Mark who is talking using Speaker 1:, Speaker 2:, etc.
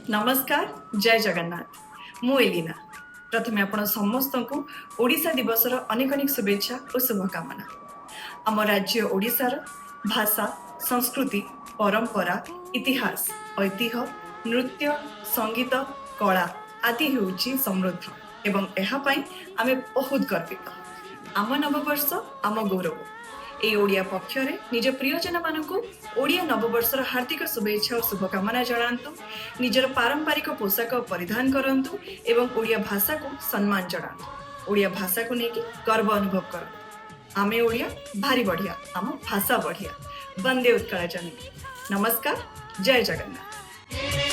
Speaker 1: नमस्कार जय जगन्नाथ मु एलिना प्रथमे आपण समस्त को ओडिशा दिवसर अनेक अनेक शुभेच्छा और शुभकामना। आम राज्य ओडिशार भाषा संस्कृति परंपरा इतिहास ऐतिह्य नृत्य संगीत कला आदि होउछि समृद्ध एवं एहा पई आमे बहुत गर्वित। आम नववर्ष आम गौरव ए ओडिया पक्षरे निज प्रियजन मानकु ओडिया नववर्षर हार्दिक शुभेच्छा और शुभकामना जणातु। निजर पारंपरिक पोशाक परिधान करंतु एवं ओडिया भाषा को सम्मान जणातु। ओडिया भाषा को लेकिन गर्व अनुभव करंतु। आमे ओडिया भारी बढ़िया, आम भाषा बढ़िया। वंदे उत्कल जननी। नमस्कार जय जगन्नाथ।